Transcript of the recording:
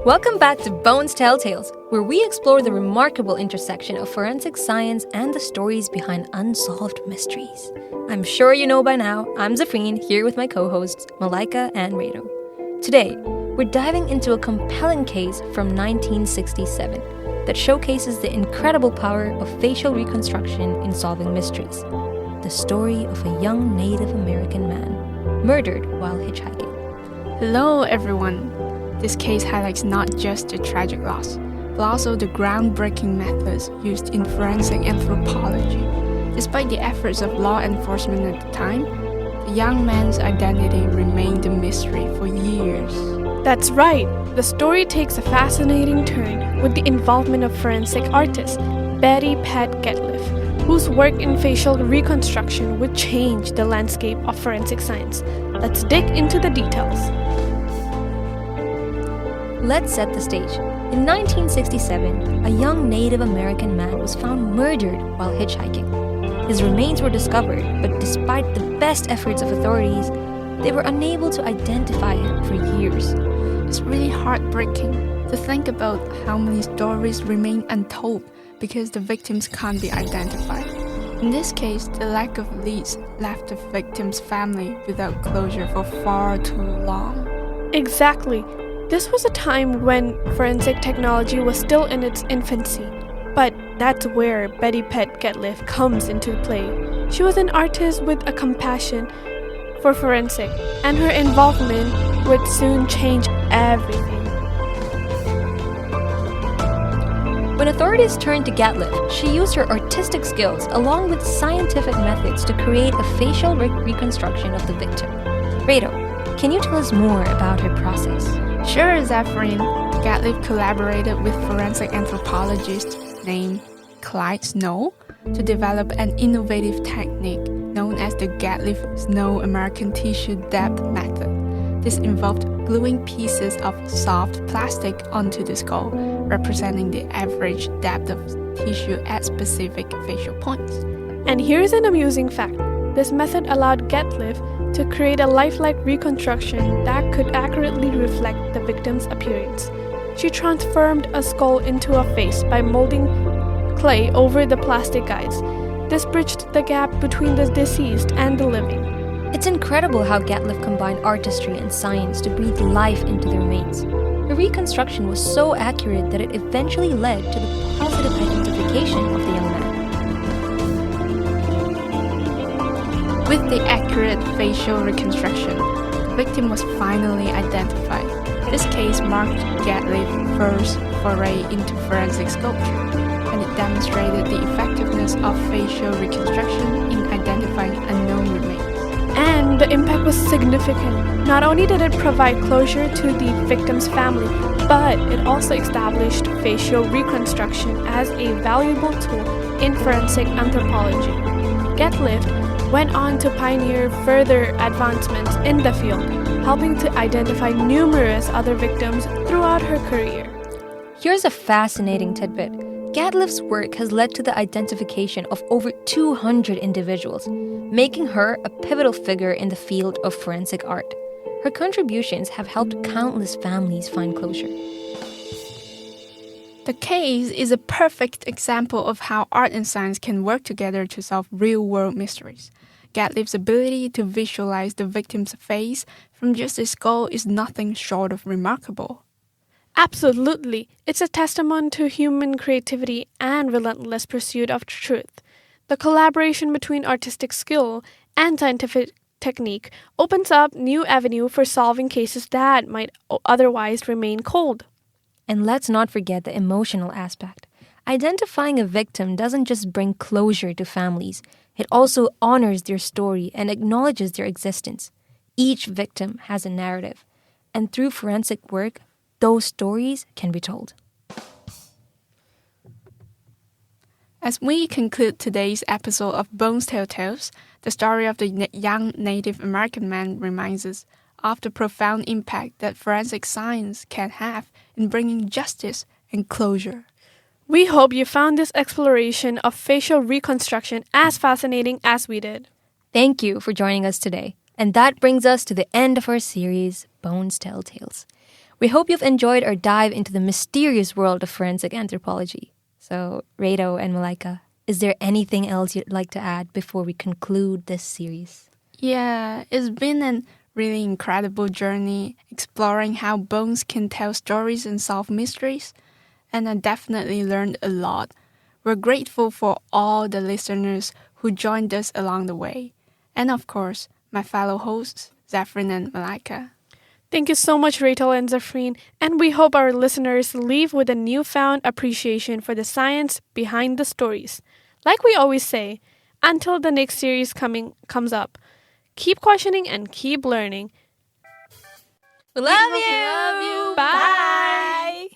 Welcome back to Bones Tell Tales, where we explore the remarkable intersection of forensic science and the stories behind unsolved mysteries. I'm sure you know by now, I'm Zafreen, here with my co-hosts, Malaika and Rado. Today, we're diving into a compelling case from 1967 that showcases the incredible power of facial reconstruction in solving mysteries. The story of a young Native American man murdered while hitchhiking. Hello, everyone. This case highlights not just the tragic loss, but also the groundbreaking methods used in forensic anthropology. Despite the efforts of law enforcement at the time, the young man's identity remained a mystery for years. That's right. The story takes a fascinating turn with the involvement of forensic artist Betty Pat Getliff, whose work in facial reconstruction would change the landscape of forensic science. Let's dig into the details. Let's set the stage. In 1967, a young Native American man was found murdered while hitchhiking. His remains were discovered, but despite the best efforts of authorities, they were unable to identify him for years. It's really heartbreaking to think about how many stories remain untold because the victims can't be identified. In this case, the lack of leads left the victim's family without closure for far too long. Exactly. This was a time when forensic technology was still in its infancy, but that's where Betty Pat Getliff comes into play. She was an artist with a compassion for forensic, and her involvement would soon change everything. When authorities turned to Getliff, she used her artistic skills along with scientific methods to create a facial reconstruction of the victim. Rado, can you tell us more about her process? Sure, Zafreen. Getliff collaborated with forensic anthropologist named Clyde Snow to develop an innovative technique known as the Getliff Snow American Tissue Depth Method. This involved gluing pieces of soft plastic onto the skull, representing the average depth of tissue at specific facial points. And here's an amusing fact. This method allowed Getliff to create a lifelike reconstruction that could accurately reflect the victim's appearance. She transformed a skull into a face by molding clay over the plastic guides. This bridged the gap between the deceased and the living. It's incredible how Getliff combined artistry and science to breathe life into the remains. Her reconstruction was so accurate that it eventually led to the positive identification of the young man. With the accurate facial reconstruction, the victim was finally identified. This case marked Getliff's first foray into forensic sculpture, and it demonstrated the effectiveness of facial reconstruction in identifying unknown remains. And the impact was significant. Not only did it provide closure to the victim's family, but it also established facial reconstruction as a valuable tool in forensic anthropology. Getliff went on to pioneer further advancements in the field, helping to identify numerous other victims throughout her career. Here's a fascinating tidbit. Getliff's work has led to the identification of over 200 individuals, making her a pivotal figure in the field of forensic art. Her contributions have helped countless families find closure. The case is a perfect example of how art and science can work together to solve real-world mysteries. Getliff's ability to visualize the victim's face from just a skull is nothing short of remarkable. Absolutely. It's a testament to human creativity and relentless pursuit of truth. The collaboration between artistic skill and scientific technique opens up new avenue for solving cases that might otherwise remain cold. And let's not forget the emotional aspect. Identifying a victim doesn't just bring closure to families, it also honors their story and acknowledges their existence. Each victim has a narrative, and through forensic work, those stories can be told. As we conclude today's episode of Bones Tell Tales, the story of the young Native American man reminds us of the profound impact that forensic science can have in bringing justice and closure. We hope you found this exploration of facial reconstruction as fascinating as we did. Thank you for joining us today. And that brings us to the end of our series, Bones Tell Tales. We hope you've enjoyed our dive into the mysterious world of forensic anthropology. So, Rado and Malaika, is there anything else you'd like to add before we conclude this series? Yeah, it's been a really incredible journey exploring how bones can tell stories and solve mysteries. And I definitely learned a lot. We're grateful for all the listeners who joined us along the way. And of course, my fellow hosts, Zafrin and Malaika. Thank you so much, Rachel and Zafreen, and we hope our listeners leave with a newfound appreciation for the science behind the stories. Like we always say, until the next series comes up, keep questioning and keep learning. We love you! Bye!